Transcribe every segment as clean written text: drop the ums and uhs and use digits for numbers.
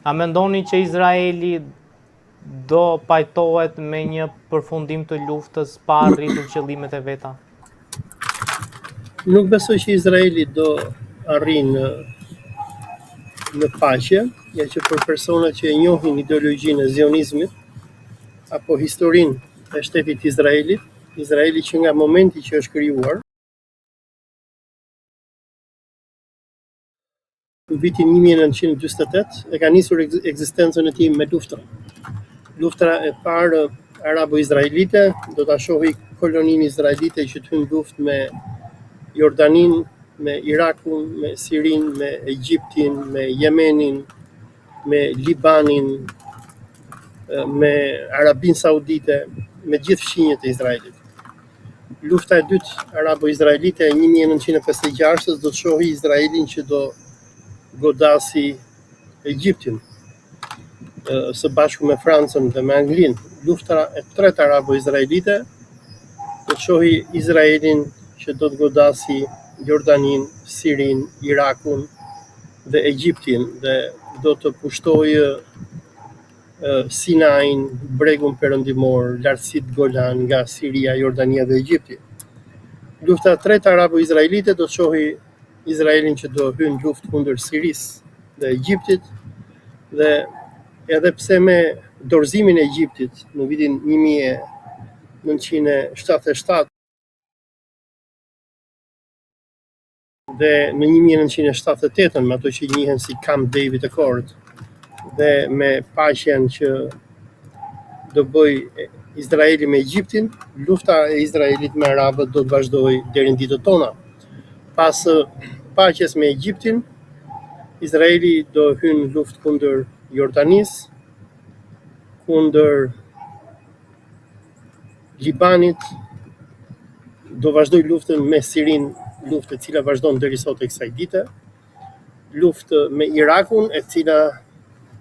A mendoni që Izraeli do pajtohet me një përfundim të luftës pa arritur qëllimet e veta? Nuk besoj që Izraeli do arrijë në paqe, ja që për persona që e njohin ideologjinë e zionizmit apo historinë e shtetit Izraelit, Izraeli që nga momenti që është krijuar në vitin 1948 e ka nisur ekzistencën e tij me luftra. Luftra e parë arabo-izraelite do ta shohë koloninë izraelite që të hyn luftë me Jordanin, me Irakun, me Sirin, me Egjiptin, me Jemenin, me Libanin, me Arabin Saudite, me gjithë fqinjet e Izraelit. Lufta e dytë arabo-izraelite e 1956 do të shohë Izraelin që do godasi Egjiptin, së bashku me Francën dhe me Anglinë. Lufta e tretë arabo-izraelite do të shohë Izraelin që do të godasi Jordanin, Sirin, Irakun dhe Egjiptin dhe do të pushtojë Sinain, bregun perëndimor, lartësitë Golan nga Siria, Jordania dhe Egjipti. Lufta e tretë arabo-izraelite do të shohë Izraelin që do hyjë në luftë kundër Sirisë dhe Egjiptit dhe edhe pse me dorëzimin e Egjiptit në vitin 1977 dhe në 1978 me ato që njihen si Camp David Accord dhe me paqen që do bëj Izraeli me Egjiptin, lufta e Izraelit me arabët do të vazhdojë deri në ditët tona. Pas paqes me Egjiptin, Izraeli do hyjë në luftë kundër Jordanisë, kundër Libanit, do vazhdoj luftën me Sirin, luftë e cila vazhdon deri sot e kësaj dite, luftë me Irakun e cila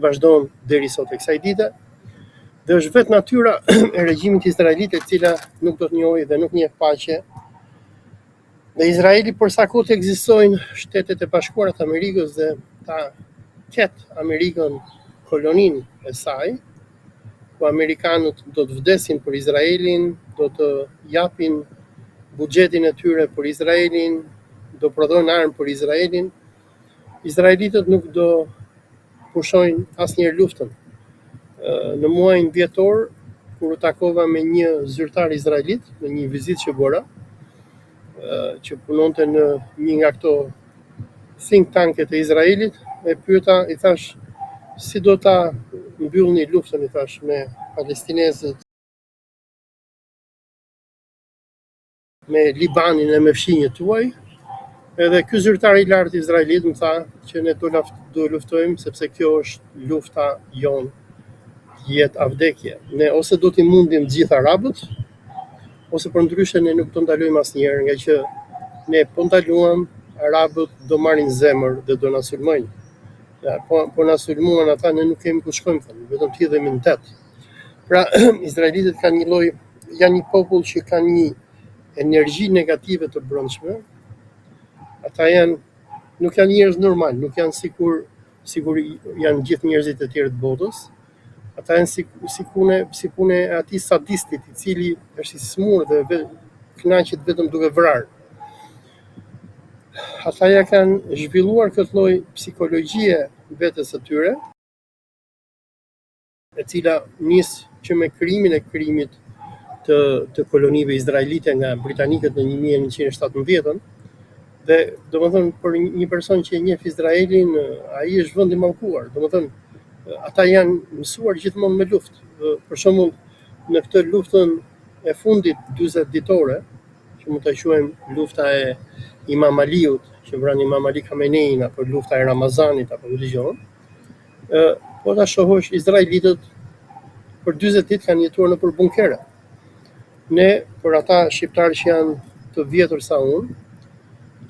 vazhdon deri sot e kësaj dite, dhe është vetë natyra e regjimit izraelit e cila nuk do të njohë dhe nuk njeh paqe. Dhe Izraeli për sa kohë ekzistojnë Shtetet e Bashkuara të Amerikës dhe ta ketë Amerikën koloninë e saj, ku amerikanët do të vdesin për Izraelin, do të japin buxhetin e tyre për Izraelin, do prodhojnë armë për Izraelin, izraelitët nuk do pushojnë asnjëherë luftën. Në muajin dhjetor, kur u takova me një zyrtar izraelit në një vizitë që bëra, që punonte në një nga këto think tanket e Izraelit, e pyeta, i thash, si do ta mbyllni luftën, i thash, me palestinezët, me Libanin e me fqinjet tuaj. Edhe ky zyrtar i lartë izraelit më tha që ne do luftojmë sepse kjo është lufta jonë, jetë a vdekje. Ne ose do t'i mundim gjithë arabët, ose për ndryshe ne nuk do ndalojmë asnjëherë, nga që ne po ndaluam, arabët do marrin zemër dhe do na sulmojnë. Ja, po na sulmuan ata, ne nuk kemi ku shkojmë, vetëm të hidhemi në tet. Pra, izraelitët kanë një lloj, janë një popull që kanë një energji negative të brendshme. Ata nuk janë njerëz normal, nuk janë sikur janë gjithë njerëzit e tjerë të botës. Ata janë si pune e atij sadistit, i cili është i smur dhe kënaqet vetëm duke vrarë. Ata ja kanë zhvilluar këtë lloj psikologjie vetes së tyre, e cila nis që me krijimin e krijimit të kolonive izraelite nga britanikët në 1917, dhe domethënë për një person që e njeh Izraelin, ai është vend i mallkuar. Domethënë ata janë mësuar gjithmonë me luftë. Për shembull, në këtë luftën e fundit 40 ditore, që mund ta quajmë lufta e Imam Aliut, që vran Imam Ali Khamenein, apo lufta e Ramazanit, apo religion, po ta shohësh izraelitët për 40 ditë kanë jetuar nëpër bunkere. Ne, për ata shqiptarë që janë të vjetër sa unë,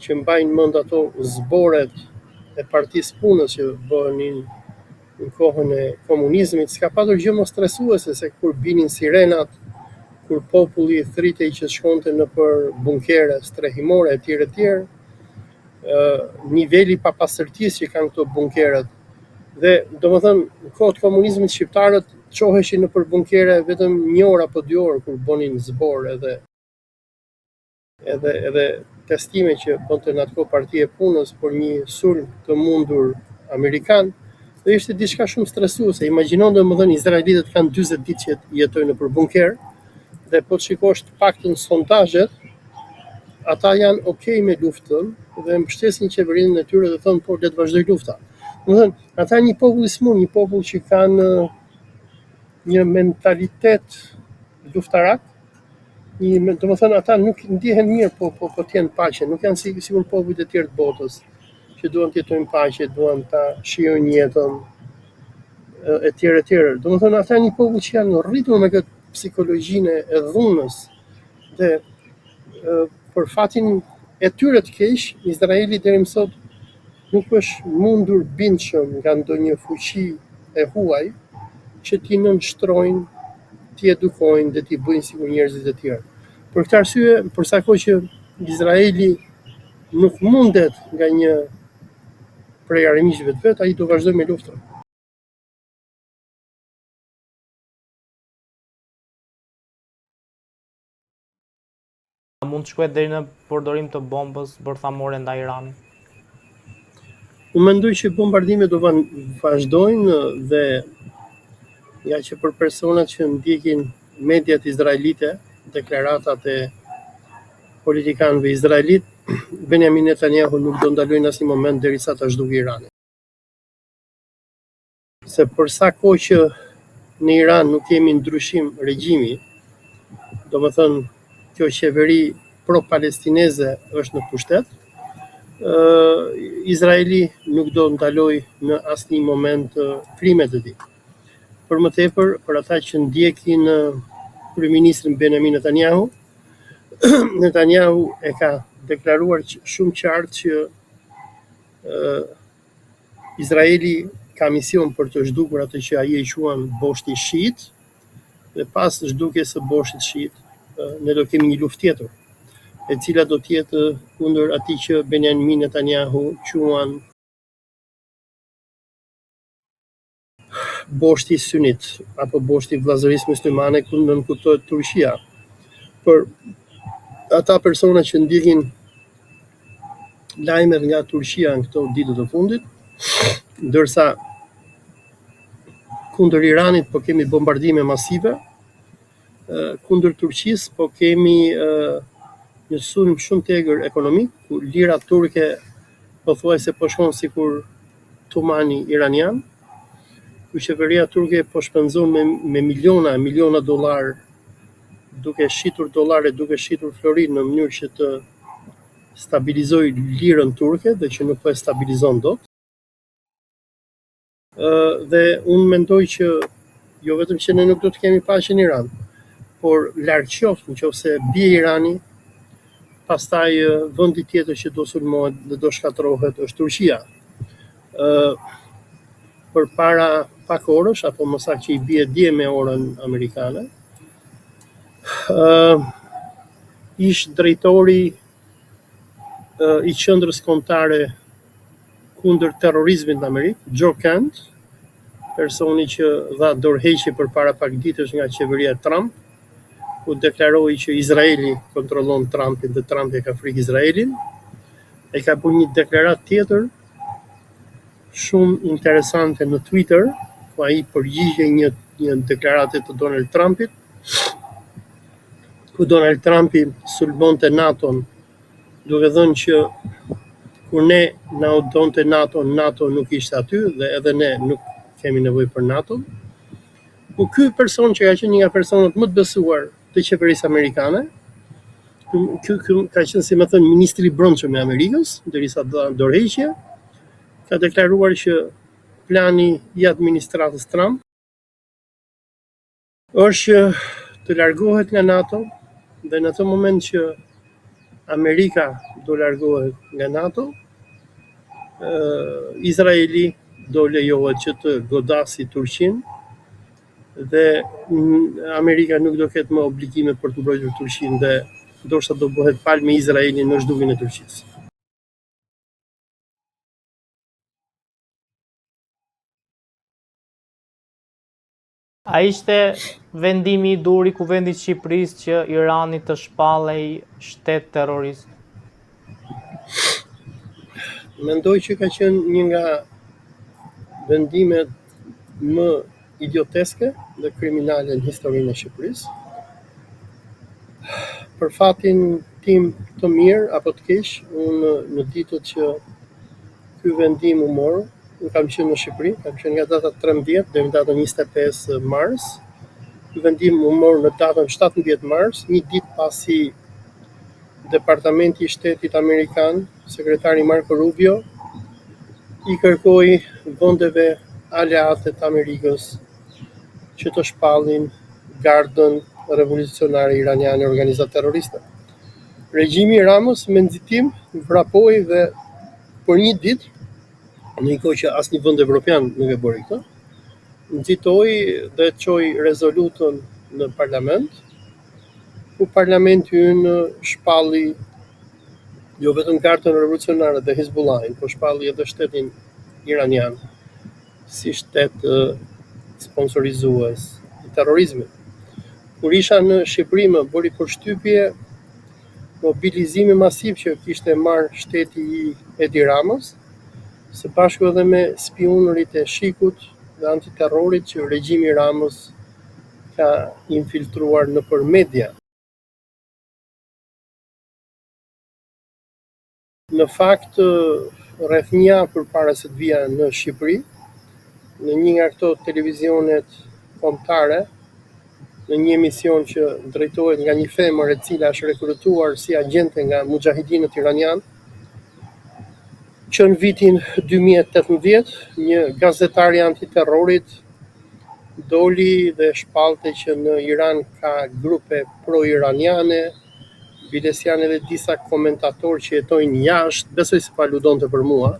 që mbajnë mend ato zboret e Partisë Punës që bënin në kohën e komunizmit, s'ka patur gjë më stresuese se kur binin sirenat, kur populli thritej që shkonte nëpër bunkere strehimore etj. Niveli papastërtisë që kanë këto bunkeret Dhe domethënë në kohët e komunizmit shqiptarët çoheshin nëpër bunkere vetëm 1 orë apo 2 orë kur bonin zbor edhe testime që bënte në atë kohë Partia e Punës për një sulm të mundur amerikan. Dhe ishte diçka shumë stresuese. Imagjino domethënë izraelitët kanë 40 ditë që jetojnë nëpër bunker dhe po të shikosh të paktën sondazhet, ata janë okay me luftën dhe mbështesin qeverinë e tyre dhe thonë po le të vazhdoj lufta. Domethënë, ata janë një popull i smur, një popull që kanë një mentalitet luftarak, domethënë ata nuk ndihen mirë po të jenë paqe, nuk janë sikur popujt e tjerë të botës që duan të jetojnë paqe, duan ta shijojnë jetën etj etj. Domethënë ata janë një popull që janë rritur me këtë psikologjinë e dhunës dhe për fatin e tyre të keq, Izraeli deri më sot nuk është mundur bindshëm nga ndonjë fuqi e huaj që t'i nënshtrojnë, t'i edukojnë dhe t'i bëjnë sikur njerëzit e tjerë. Për këtë arsye, për sa kohë që Izraeli nuk mundet nga një prej armiqve të vet, ai do vazhdojë me luftën. A mund të shkojë deri në përdorim të bombës bërthamore ndaj Iranit? Unë mendoj që bombardimet do vazhdojnë dhe nga që për personat që ndjekin mediat izraelite, deklaratat e politikanëve izraelit, Benjamin Netanyahu nuk do ndalojnë asnjë moment derisa ta zhdukë Iranin. Se për sa kohë që në Iran nuk kemi ndryshim regjimi, domethënë kjo qeveri pro-palestineze është në pushtet, Izraeli nuk do ndaloj në asnjë moment krimet e tij. Për më tepër, për ata që ndjekin kryeministrin Benjamin Netanyahu, Netanyahu e ka deklaruar shumë qartë që Izraeli ka mision për të zhdukur atë që ai e quan boshti shit, dhe pas zhdukjes së boshtit shit, ne do kemi një luftë tjetër, e cila do të jetë kundër atij që Benjamin Netanyahu quan boshti sunit apo boshti vllazërisë muslimane ku nën kuptohet Turqia. Për ata persona që ndjekin lajmet nga Turqia në këto ditë të fundit, ndërsa kundër Iranit po kemi bombardime masive, kundër Turqisë po kemi një sulm shumë të egër ekonomik, ku lira turke pothuajse po shkon sikur tumani iranian, ku qeveria turke po shpenzon me miliona dollar, duke shitur dollare, duke shitur florinë në mënyrë që të stabilizoj lirën turke dhe që nuk po e stabilizon dot. Dhe unë mendoj që jo vetëm që ne nuk do të kemi paqe në Iran, por larg qoftë nëse bie Irani, pastaj vendi tjetër që do sulmohet dhe do shkatërrohet është Turqia. Përpara pak orësh, apo më saktë që i bie dje me orën amerikane, ish drejtori i qendrës kombëtare kundër terrorizmit në Amerikë, Joe Kent, personi që dha dorëheqje përpara pak ditësh nga qeveria Trump, ku deklaroi që Izraeli kontrollon Trumpin dhe Trumpi e ka frikë Izraelin, e ka bërë një deklaratë tjetër shumë interesante në Twitter, ku ai përgjigjej një deklarate të Donald Trumpit, ku Donald Trumpi sulmonte NATO-n, duke thënë që kur ne na udhëtonte NATO nuk ishte aty dhe edhe ne nuk kemi nevojë për NATO. Ku ky person që ka qenë një nga personat më të besuar të qeverisë amerikane, ky ka qenë, si më thënë, ministri i brendshëm i Amerikës, derisa dha dorëheqje, ka deklaruar që plani i administratës Trump është që të largohet nga NATO, dhe në atë moment që Amerika do largohet nga NATO, Izraeli do lejohet që të godasi Turqinë dhe Amerika nuk do ketë më obligime për të mbrojtur Turqinë dhe ndoshta do bëhet palë me Izraelin në zhdukjen e Turqisë. A ishte vendimi i dur i kuvendit Shqipërisë që Irani të shpallej shtet terrorist? Mendoj që ka qenë një nga vendimet më idioteske dhe kriminale në historinë e Shqipërisë. Për fatin tim të mirë apo të keq, unë në ditët që ky vendim u mor, unë kam qenë në Shqipëri, kam qenë nga data 13 deri në datën 25 mars. Ky vendim u mor në datën 17 mars, një ditë pasi Departamenti i Shtetit Amerikan, sekretari Marco Rubio, i kërkoi vendeve aleate të Amerikës që të shpallin gardën revolucionare iraniane organizat terroriste. Regjimi i Ramës me nxitim vrapoi dhe për një ditë, në një kohë që asnjë vend evropian nuk e bëri këtë, nxitoi dhe çoi rezolutën në parlament, ku parlamenti ynë shpalli jo vetëm gardën revolucionare dhe Hizbullahin, po shpalli edhe shtetin iranian si shtet sponsorizues i terrorizmit. Kur isha në Shqipëri më bëri përshtypje mobilizimi masiv që kishte marrë shteti i Edi Ramës, së bashku edhe me spionërit e Shikut dhe antiterrorit që regjimi i Ramës ka infiltruar nëpër media. Në fakt, rreth një javë përpara se të vija në Shqipëri, në një nga këto televizionet kombëtare, në një emision që drejtohet nga një femër e cila është rekrutuar si agjente nga mujahidinët iranian, që në vitin 2018, një gazetar i antiterrorit doli dhe shpallte që në Iran ka grupe pro-iraniane, biles janë edhe disa komentatorë që jetojnë jashtë, besoj se pa ludonte për mua,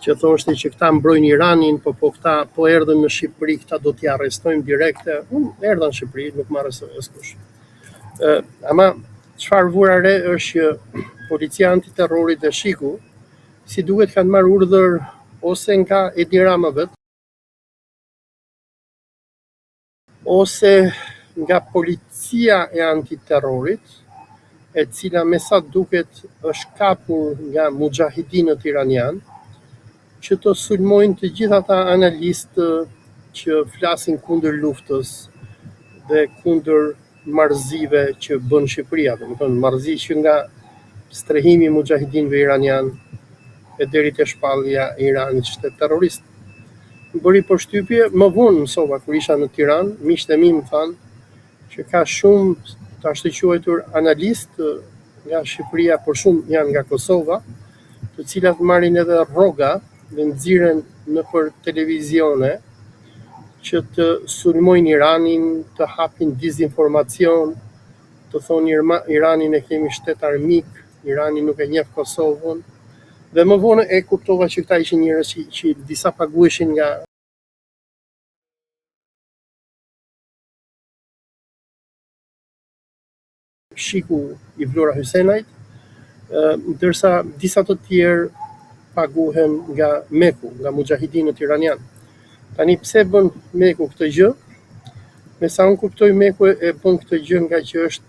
që thoshte që këta mbrojnë Iranin, po këta po erdhën në Shqipëri, këta do t'i arrestojmë direkte. Unë erdha në Shqipëri, nuk marrë askush. Ama çfarë vura re është që policia antiterrorit dhe Shiku, si duhet kanë marrë urdhër ose nga Edi Rama vet, ose nga policia e antiterrorit, e cila me sa duket është kapur nga mujahidinët iranian, që të sulmojnë të gjithë ata analistë që flasin kundër luftës dhe kundër marrëzive që bën Shqipëria, domethënë marrëzi që nga strehimi i mujahidinëve iranian e deri te shpallja e Iranit shtet terrorist. Më bëri përshtypje, më vonë mësova kur isha në Tiranë, miqtë e mi më thanë që ka shumë të ashtë quajtur analist nga Shqipëria, por shumë janë nga Kosova, të cilat marrin edhe rroga dhe nxiren nëpër televizione që të sulmojnë Iranin, të hapin dezinformacion, të thonë Iranin e kemi shtet armik, Irani nuk e njeh Kosovën. Dhe më vonë e kuptova që këta ishin njerëz që disa paguheshin nga Shiku i Vlora Hysenajt, ndërsa disa të tjerë paguhen nga Meku, nga mujahidinët iranian. Tani pse bën Meku këtë gjë? Me sa unë kuptoj, Meku e bën këtë gjë nga që është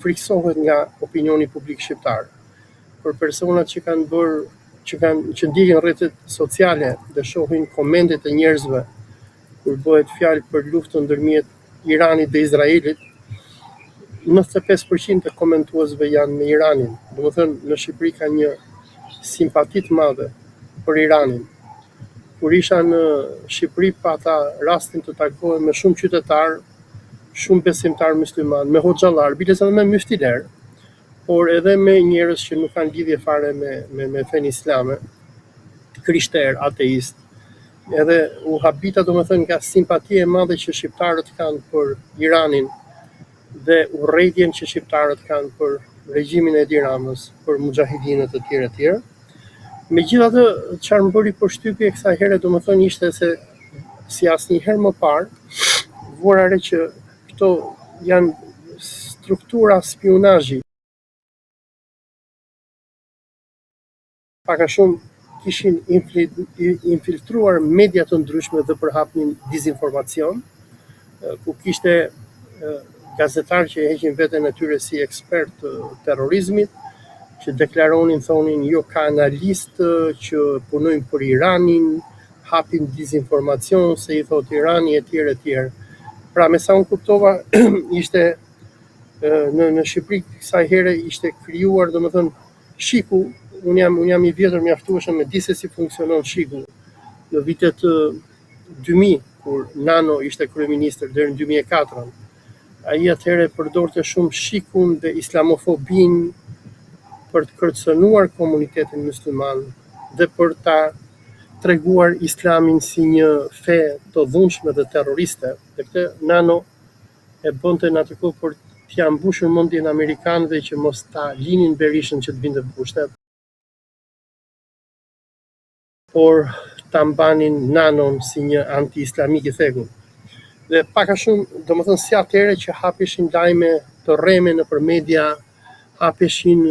friksohet nga opinioni publik shqiptar. Për personat që kanë bërë, që ndjekin rrjetet sociale dhe shohin komentet e njerëzve kur bëhet fjalë për luftën ndërmjet Iranit dhe Izraelit, 95% të komentuesve janë me Iranin. Domethënë në Shqipëri ka një simpati të madhe për Iranin. Kur isha në Shqipëri pata rastin të takohem me shumë qytetar, shumë besimtar musliman, me hoxhallar, biles edhe me myftiler, por edhe me njerëz që nuk kanë lidhje fare me fen islame, krishter, ateist. Edhe u habita domethënë nga simpatia e madhe që shqiptarët kanë për Iranin dhe urrëtitjen që shqiptarët kanë për regjimin e Edi Ramës, për mujahidinët e tjerë. Megjithatë, çfarë më bëri përshtypje kësaj here domethënë ishte se si asnjëherë më parë, vura re që këto janë struktura spionazhi. Paka shumë kishin infiltruar media të ndryshme dhe përhapnin dezinformacion, ku kishte gazetarë që heqin veten e tyre si ekspert të terrorizmit, që deklaronin, thonin, jo ka analistë që punojnë për Iranin, hapin dizinformacion se i thot Irani etj etj. Pra me sa unë kuptova, ishte në Shqipëri kësaj here ishte krijuar, domethënë, shiku. Unë jam i vjetër mjaftueshëm me di se si funksionon shiku. Në vitet 2000, kur Nano ishte kryeministër deri në 2004, ai atëherë përdorte shumë shikun dhe islamofobin për të kërcënuar komunitetin musliman dhe për ta treguar islamin si një fe të dhunshme dhe terroriste. Dhe këtë Nano e bënte në atë kohë për t'ia mbushur mendjen amerikanëve që mos ta linin Berishën që të vinte në pushtet, por ta mbanin Nanon si një anti-islamik i thekun. Dhe pak a shumë, domethënë si atëherë që hapeshin lajme të rreme nëpër media, hapeshin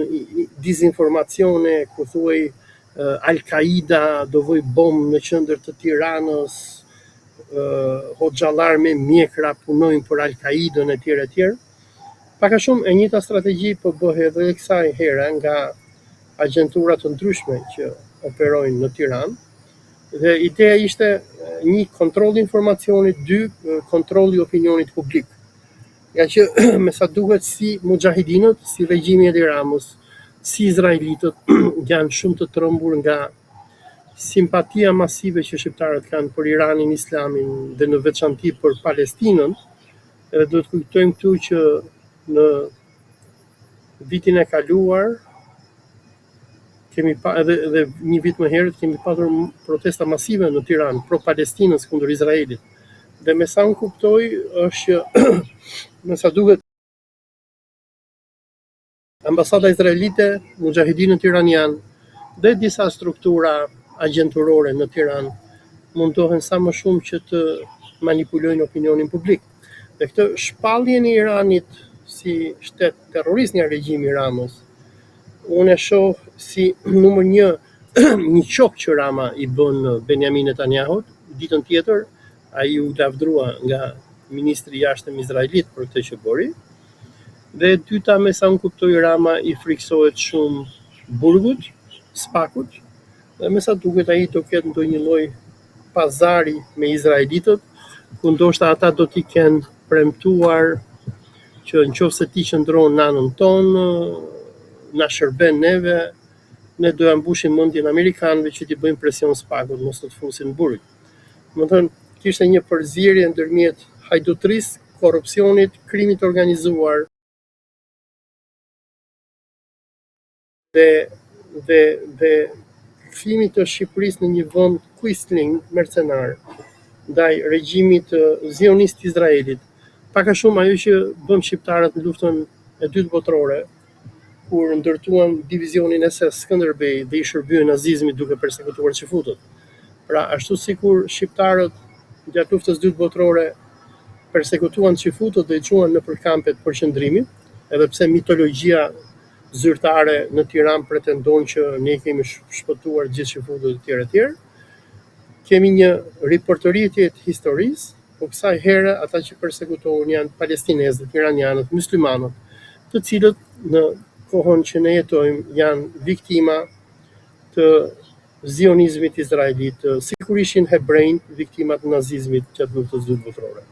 dizinformacione, ku thuaj Al-Qaida do voj bombë në qendër të Tiranës, hoxhallar me mjekra punojnë për Al-Qaidën etj etj. Pak a shumë e njëjta strategji po bëhet edhe kësaj here nga agjentura të ndryshme që operojnë në Tiranë. Dhe ideja ishte një, kontrolli informacionit, dy, kontrolli opinionit publik. Nga që me sa duhet si mujahidinët, si regjimi Edi Ramës, si izraelitët janë shumë të trembur nga simpatia masive që shqiptarët kanë për Iranin, Islamin dhe në veçanti për Palestinën. Edhe duhet kujtojmë këtu që në vitin e kaluar kemi edhe një vit më herët kemi pasur protesta masive në Tiranë pro Palestinës kundër Izraelit. Dhe me sa unë kuptoj është që me sa duhet ambasada izraelite, mujahidinët iranian dhe disa struktura agjenturore në Tiranë mundohen sa më shumë që të manipulojnë opinionin publik. Dhe këtë shpalljen e Iranit si shtet terrorist nga regjimi i Ramës, unë e shoh si numër një, një qok që Rama i bën Benjamin Netanyahut. Ditën tjetër ai u lavdrua nga ministri i jashtëm izraelit për këtë që bëri. Dhe dyta, me sa unë kuptoj, Rama i friksohet shumë burgut, spakut, dhe me sa duket ai do ketë ndonjë lloj pazari me izraelitët, ku ndoshta ata do t'i kenë premtuar që nëse ti qëndron në anën tonë, na shërben neve, ne do ja mbushim mendjen amerikanëve që t'i bëjmë presion spakut mos të fusin burg. Domethënë, kishte një përzierje ndërmjet hajdutrisë, korrupsionit, krimit organizuar dhe kthimit të Shqipërisë në një vend quisling mercenar ndaj regjimit zionist izraelit. Pak a shumë ajo që bën shqiptarët në luftën e dytë botërore, kur ndërtuan divizionin SS Skënderbej dhe i shërbyen nazizmit duke përsekutuar çifutët. Pra, ashtu sikur shqiptarët gjatë luftës dytë botërore përsekutuan çifutët dhe i çuan nëpër kampet përqendrimit, edhe pse mitologjia zyrtare në Tiranë pretendon që ne kemi shpëtuar gjithë çifutët etj etj. Kemi një riportëri të historisë, po kësaj here ata që përsekutohen janë palestinezët, iranianët, muslimanët, të cilët në kohën që ne jetojmë janë viktima të zionizmit izraelit, sikur ishin hebrejt viktimat nazizmit gjatë luftës dytë botërore.